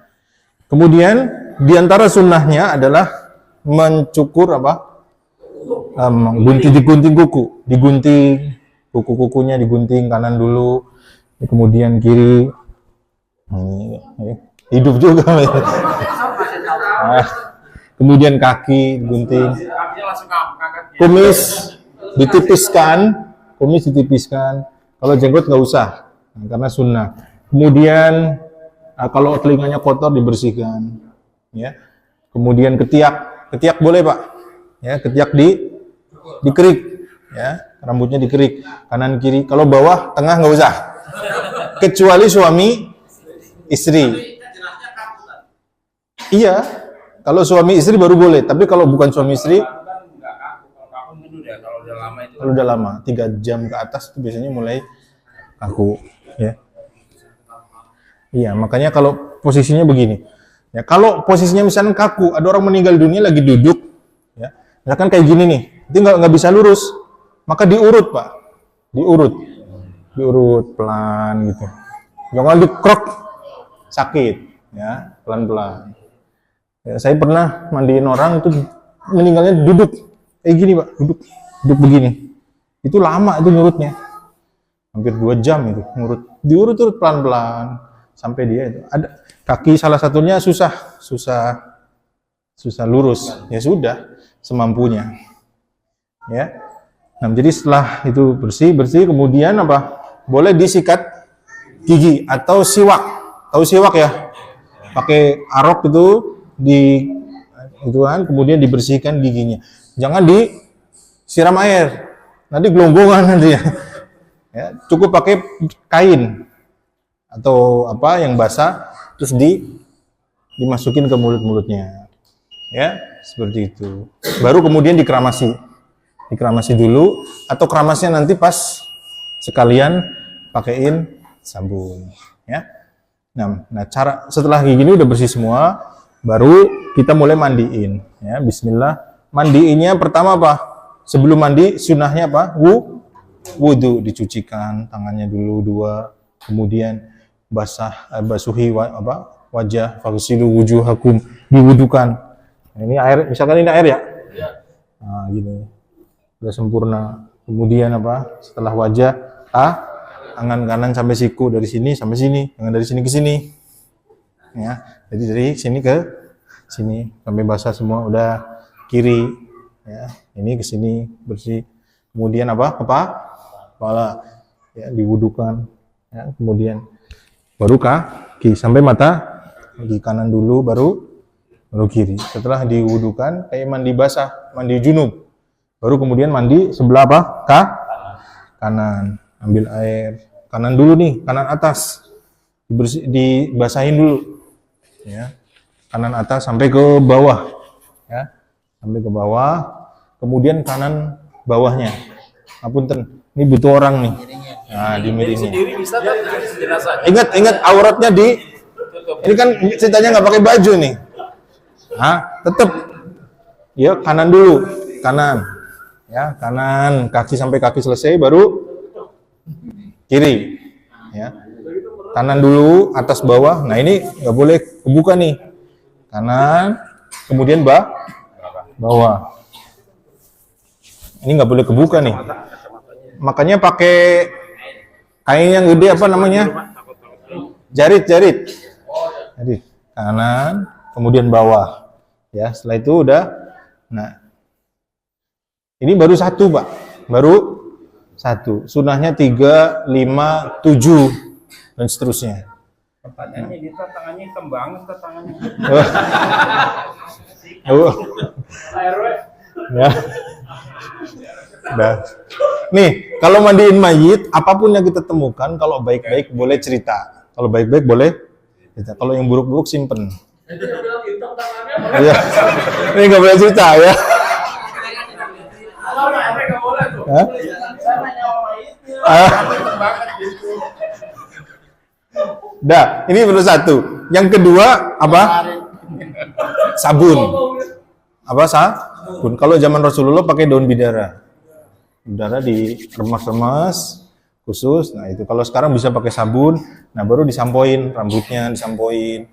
kemudian diantara sunnahnya adalah mencukur apa? Digunting kuku, kuku-kukunya digunting kanan dulu, kemudian kiri. Hidup juga. Kemudian kaki gunting. Kumis ditipiskan. Kalau jenggot nggak usah, karena sunnah. Kemudian kalau telinganya kotor dibersihkan. Ya. Kemudian ketiak boleh Pak. Ya, ketiak dikerik. Ya, rambutnya dikerik kanan kiri. Kalau bawah tengah nggak usah. Kecuali suami istri. Iya, kalau suami istri baru boleh, tapi kalau bukan suami istri, kalau udah lama, 3 jam ke atas itu biasanya mulai kaku, ya. Iya, makanya kalau posisinya begini, ya kalau posisinya misalnya kaku, ada orang meninggal dunia lagi duduk, ya, misalkan kayak gini nih, itu nggak bisa lurus, maka diurut Pak, diurut pelan gitu, jangan dikrok, sakit, ya, pelan-pelan. Ya, saya pernah mandiin orang itu meninggalnya duduk kayak gini Pak, duduk begini. Itu lama itu ngurutnya. Hampir 2 jam itu diurut pelan-pelan sampai dia itu. Ada kaki salah satunya susah lurus. Ya sudah, semampunya. Ya. Nah, jadi setelah itu bersih kemudian apa? Boleh disikat gigi atau siwak. Tahu siwak ya? Pakai arok itu kemudian dibersihkan giginya. Jangan disiram air. Nanti gelonggongan nanti ya. Ya, cukup pakai kain atau apa yang basah terus dimasukin ke mulut-mulutnya. Ya, seperti itu. Baru kemudian dikeramasi dulu atau keramasnya nanti pas sekalian pakein sabun ya. Nah cara setelah gigi ini udah bersih semua baru kita mulai mandiin ya. Bismillah. Mandiinnya pertama apa? Sebelum mandi sunnahnya apa? Wudu, dicucikan tangannya dulu 2, kemudian basuhi wajah, faghsilu wujuhakum, diwudukan. Nah, ini air, misalkan ini air ya. Nah, gini. Udah sempurna. Kemudian apa? Setelah wajah, tangan kanan sampai siku, dari sini sampai sini, jangan dari sini ke sini. Ya, jadi dari sini ke sini sampai basah semua. Udah kiri, ya, ini ke sini bersih. Kemudian apa? Kepala, ya, diwudukan. Ya, kemudian baru kaki sampai mata, kaki kanan dulu, baru kiri. Setelah diwudukan, kayak mandi basah, mandi junub. Baru kemudian mandi sebelah apa? Kanan. Ambil air. Kanan dulu nih, kanan atas. Dibasahin dulu. Ya. Kanan atas sampai ke bawah. Ya. Sampai ke bawah. Kemudian kanan bawahnya. Apunten. Ini butuh orang nih. Nah, dimiringnya. Ingat auratnya ini kan ceritanya nggak pakai baju nih. Tetap. Ya, kanan dulu. Kanan. Ya, kanan, kaki sampai kaki selesai, baru kiri. Ya, kanan dulu, atas bawah. Nah ini nggak boleh kebuka nih. Kanan, kemudian bawah. Ini nggak boleh kebuka nih. Makanya pakai kain yang gede apa namanya? Jarit. Jadi kanan, kemudian bawah. Ya, setelah itu udah. Nah. Ini baru 1, Pak. Baru 1. Sunnahnya 3, 5, 7 dan seterusnya. Pertanyaannya kita tangannya kembang ke tangannya. Ya. Nah. Nih, kalau mandiin mayit, apapun yang kita temukan, kalau baik-baik boleh cerita. Kalau baik-baik boleh cerita. Kalau yang buruk-buruk simpen. Iya. Ini nggak boleh cerita ya. Dah, ini baru 1. Yang kedua apa? Sabun. Apa sabun? Kalau zaman Rasulullah pakai daun bidara. Bidara diremas-remas khusus. Nah, itu kalau sekarang bisa pakai sabun. Nah, baru disampoin rambutnya, disampoin.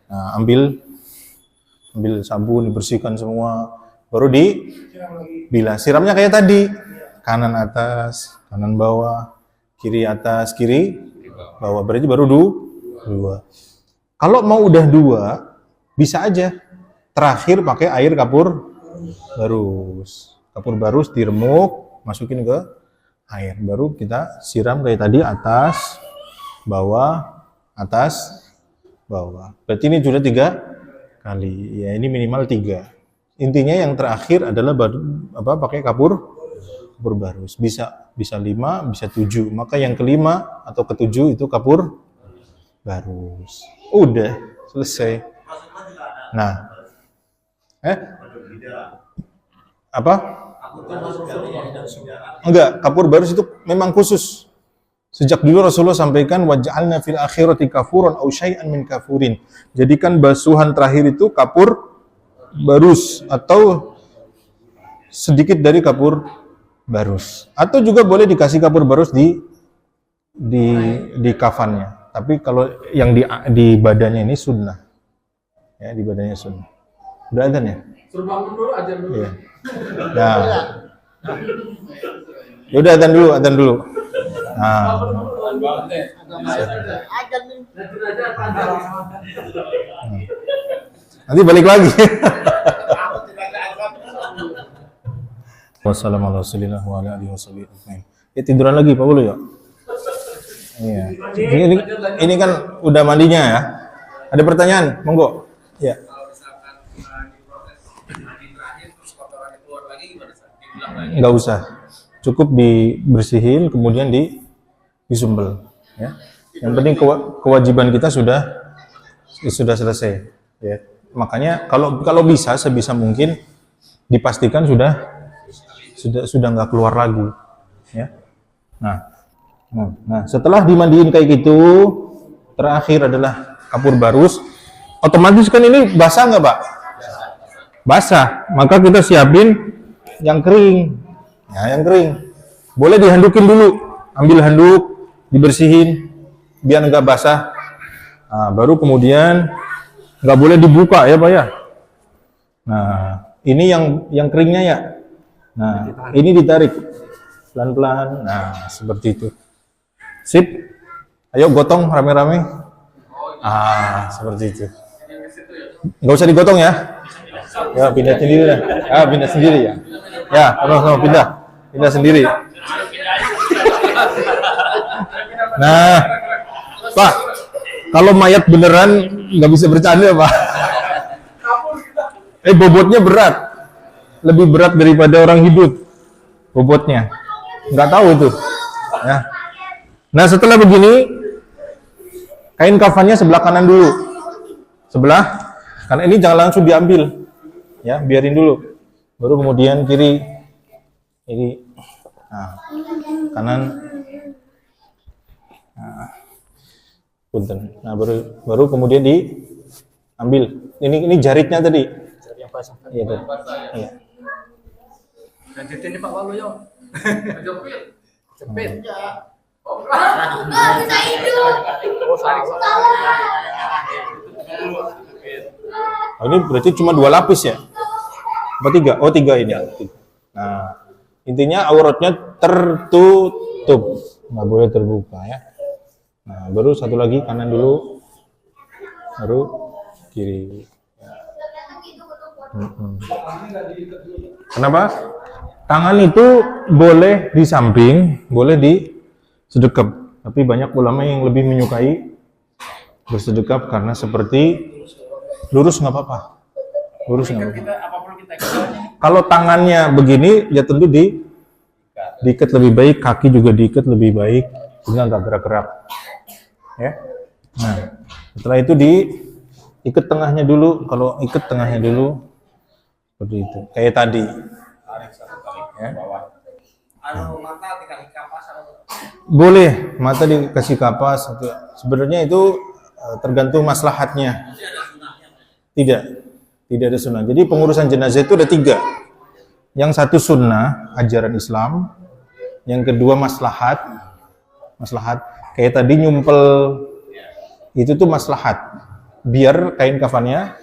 Nah, ambil sabun, dibersihkan semua. Baru dibilas. Siramnya kayak tadi. Kanan atas, kanan bawah, kiri atas, kiri bawah. Berarti baru 2. Kalau mau udah 2, bisa aja. Terakhir pakai air kapur barus. Kapur barus diremuk, masukin ke air. Baru kita siram kayak tadi, atas, bawah, atas, bawah. Berarti ini sudah 3 kali. Ya, ini minimal 3. Intinya yang terakhir adalah pakai kapur barus. Bisa 5, bisa 7. Maka yang kelima atau ke-7 itu kapur barus. Udah selesai. Nah, apa? Enggak, kapur barus itu memang khusus. Sejak dulu Rasulullah sampaikan waj'alna fil akhirati kafuran aw syai'an min kafurin. Jadikan basuhan terakhir itu kapur barus atau sedikit dari kapur barus. Atau juga boleh dikasih kapur barus di kafannya. Tapi kalau yang di badannya ini sunnah. Ya, di badannya sunnah. Udah adzan ya? Suruh bangun dulu, adzan dulu. Iya. Nah. Ya udah adzan dulu. Nah. Nanti balik lagi. Wassalamualaikum warahmatullahi wabarakatuh. Ya tiduran lagi Pak Bulu ya? Iya. Ini kan udah mandinya ya. Ada pertanyaan? Monggo. Ya. Kalau misalkan diproses mandi terakhir terus kotorannya keluar lagi gimana? Diulang lagi? Nggak usah. Cukup dibersihin kemudian disumbel. Ya. Yang penting kewajiban kita sudah selesai. Ya. Makanya kalau bisa sebisa mungkin dipastikan sudah nggak keluar lagi. Ya. Nah, setelah dimandiin kayak gitu, terakhir adalah kapur barus. Otomatis kan ini basah nggak, Pak? Basah. Maka kita siapin yang kering. Ya, yang kering. Boleh dihandukin dulu. Ambil handuk, dibersihin, biar nggak basah. Nah, baru kemudian nggak boleh dibuka ya, Pak ya. Nah, ini yang keringnya ya. Nah, ini ditarik pelan-pelan. Nah, seperti itu. Sip. Ayo gotong rame-rame. Seperti itu. Nggak usah digotong ya. Ya, pindah sendiri lah. Pindah sendiri ya. Ya, sama-sama pindah. Pindah sendiri. Nah, Pak, kalau mayat beneran nggak bisa bercanda, Pak. Bobotnya berat. Lebih berat daripada orang hidup. Bobotnya. Nggak tahu itu. Ya. Nah, setelah begini, kain kafannya sebelah kanan dulu. Sebelah, karena ini jangan langsung diambil. Ya, biarin dulu. Baru kemudian kiri. Ini. Nah, kanan. Nah, punten. Nah, baru kemudian diambil. Ini jaritnya tadi. Jarit yang basah. Iya, tadi. Iya. Lanjutin Pak Walu yo. Jepit. Jepit. Bisa hidup. Ini berarti cuma 2 lapis ya? Apa 3? Oh 3 ini. Nah, intinya auratnya tertutup, nggak boleh terbuka ya. Nah, baru satu lagi kanan dulu, baru kiri. Kenapa? Tangan itu boleh di samping, boleh di sedekap. Tapi banyak ulama yang lebih menyukai bersedekap karena seperti lurus nggak apa-apa. Lurus nggak apa-apa. Kalau tangannya begini, ya tentu diikat lebih baik, kaki juga diikat lebih baik, sehingga nggak gerak-gerak. Ya. Nah, setelah itu diikat tengahnya dulu. Kalau ikat tengahnya dulu, seperti itu. Kayak tadi. Ya. Mata dikasih kapas Boleh, mata dikasih kapas. Sebenarnya itu tergantung maslahatnya. Tidak ada sunnah. Jadi pengurusan jenazah itu ada 3. Yang satu sunnah, ajaran Islam. Yang kedua maslahat. Kayak tadi nyumpel, itu tuh maslahat. Biar kain kafannya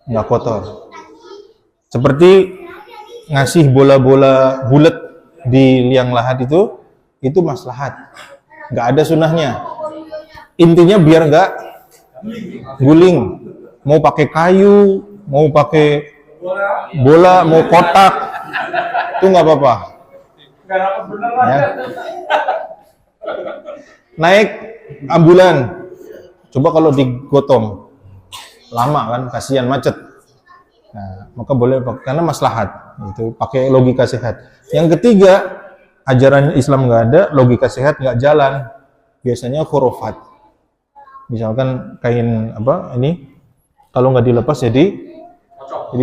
nggak kotor. Seperti ngasih bola-bola bulat di liang lahat itu maslahat. Nggak ada sunnahnya. Intinya biar nggak guling. Mau pakai kayu, mau pakai bola, mau kotak, itu nggak apa-apa. Ya. Naik ambulan, coba kalau digotong, lama kan, kasihan macet. Nah, maka boleh karena maslahat, itu pakai logika sehat. Yang ketiga, ajaran Islam nggak ada, logika sehat nggak jalan. Biasanya khurafat. Misalkan kain ini. Kalau nggak dilepas jadi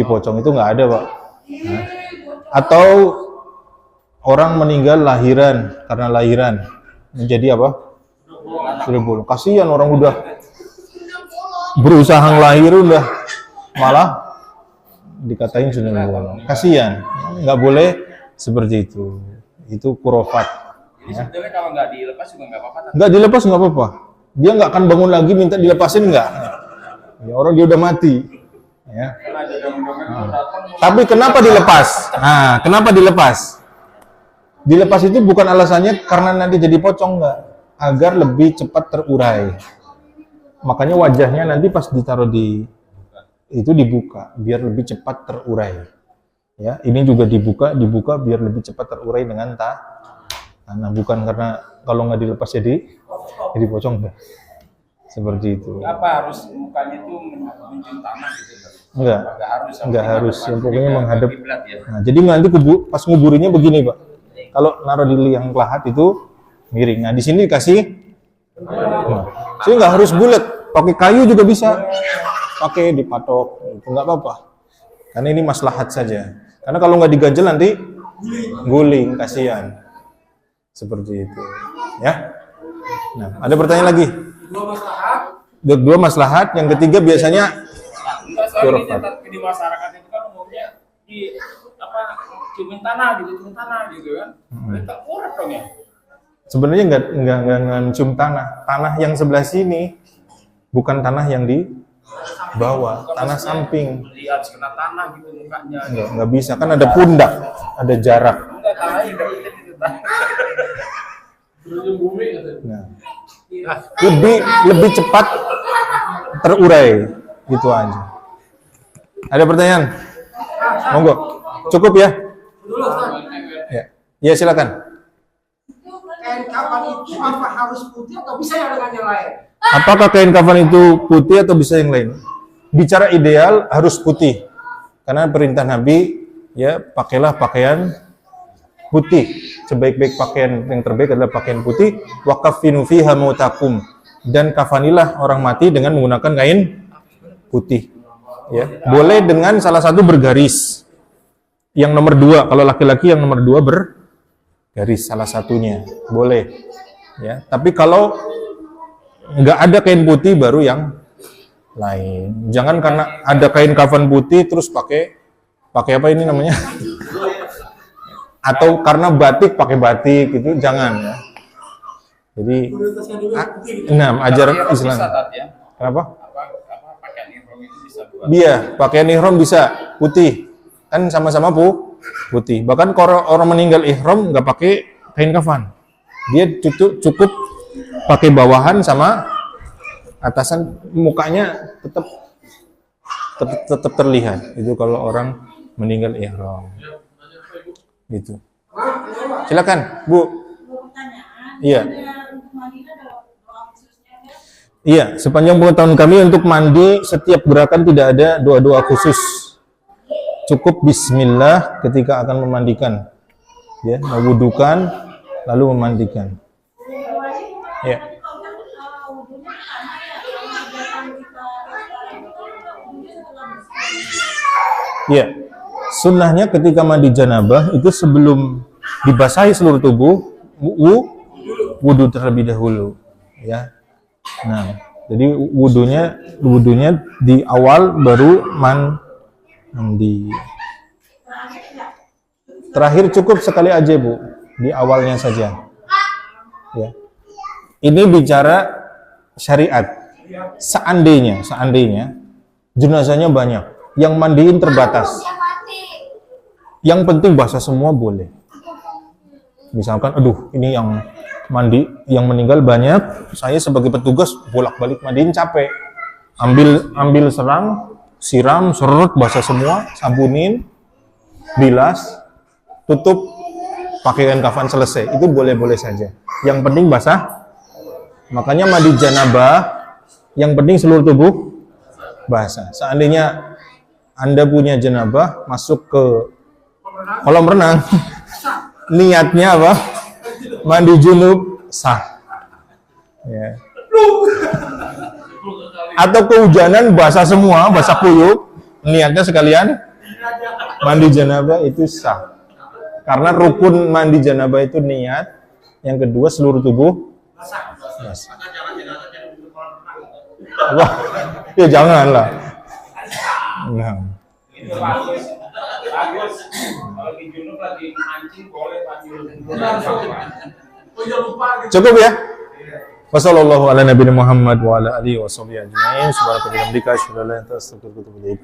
pocong, itu nggak ada, Pak. Nah, atau orang meninggal karena lahiran menjadi apa? Sudah bolong. Kasihan orang udah berusaha ngelahir udah malah dikatain sudah bolong. Kasihan, nggak boleh seperti itu. Itu khurafat. Jadi sebetulnya kalau nggak dilepas juga nggak apa-apa. Nggak dilepas nggak apa-apa. Dia nggak akan bangun lagi minta dilepasin nggak. Ya, orang dia udah mati. Ya. Tapi kenapa dilepas? Nah, kenapa dilepas? Dilepas itu bukan alasannya karena nanti jadi pocong, enggak. Agar lebih cepat terurai. Makanya wajahnya nanti pas ditaruh itu dibuka biar lebih cepat terurai. Ya, ini juga dibuka biar lebih cepat terurai dengan tanah, bukan karena kalau nggak dilepas jadi pocong enggak. Seperti itu. Apa harus mukanya itu mencium tanah gitu? Enggak harus. Yang pokoknya menghadap. Kiblat ya. Nah, jadi nanti pas nguburinya begini, Pak. Kalau naruh di liang lahat itu miring. Nah, di sini dikasih. Nah, jadi nggak harus bulat. Pakai kayu juga bisa. Pakai dipatok, itu nggak apa-apa. Karena ini maslahat saja. Karena kalau nggak diganjel nanti guling, kasihan. Seperti itu, ya. Nah, ada pertanyaan lagi? Dua maslahat. Yang ketiga biasanya Soalnya di masyarakat itu kan umumnya di ciumin tanah gitu kan. Kita kurang dong ya. Sebenarnya nggak cium tanah. Tanah yang sebelah sini bukan tanah yang di bawah, tanah samping. Lihat kena tanah gitu mukanya. Nggak bisa, kan ada pundak, ada jarak. Enggak tanahnya deketin gitu. Nah, lebih cepat terurai, gitu aja. Ada pertanyaan? Monggo, cukup ya? Ya, silakan. Kain kafan itu apa harus putih atau bisa yang dengan yang lain? Apakah kain kafan itu putih atau bisa yang lain? Bicara ideal harus putih. Karena perintah Nabi, ya, pakailah pakaian putih. Sebaik-baik pakaian yang terbaik adalah pakaian putih. Wa kaffinu fiha mautakum. Dan kafanilah orang mati dengan menggunakan kain putih. Ya, boleh dengan salah satu bergaris. Yang nomor 2, kalau laki-laki yang nomor 2 bergaris salah satunya, boleh. Ya, tapi kalau nggak ada kain putih baru yang lain. Jangan karena ada kain kafan putih terus pakai apa ini namanya? Atau karena batik pakai batik gitu, jangan ya. Jadi ajaran Islam. Kenapa? Pakaian ihram itu bisa buat. Iya, pakaian ihram bisa putih. Kan sama-sama putih. Bahkan kalau orang meninggal ihram nggak pakai kain kafan. Dia cukup pakai bawahan sama atasan, mukanya tetap terlihat. Itu kalau orang meninggal ihram. Gitu. Silakan, Bu. Iya. Iya, sepanjang pengetahuan kami untuk mandi setiap gerakan tidak ada doa-doa khusus. Cukup bismillah ketika akan memandikan. Ya, mewudukan lalu memandikan. Ya. Ya. Sunnahnya ketika mandi janabah itu sebelum dibasahi seluruh tubuh, wudu terlebih dahulu. Ya. Nah, jadi wudunya di awal baru mandi. Terakhir cukup sekali aja, Bu, di awalnya saja. Ya. Ini bicara syariat. Seandainya jenazahnya banyak, yang mandiin terbatas. Yang penting basah semua boleh. Misalkan, aduh, ini yang meninggal banyak, saya sebagai petugas bolak-balik mandiin capek. Ambil serang, siram, serut, basah semua, sabunin, bilas, tutup, pakai kain kafan, selesai. Itu boleh-boleh saja. Yang penting basah. Makanya mandi janabah, yang penting seluruh tubuh basah. Seandainya Anda punya janabah, masuk ke kolam renang, niatnya apa? Mandi junub, sah. Ya. Atau kehujanan basah semua, basah kuyup, niatnya sekalian mandi janabah, itu sah. Karena rukun mandi janabah itu niat, yang kedua seluruh tubuh basah. Wah, ya janganlah. Nah. Cukup ya? Wassallallahu ala nabiyina Muhammad wa ala alihi wa sahbihi ajma'in. Subhanaka wa bihamdika asyhadu an la ilaha illa anta astaghfiruka wa atubu ilaik.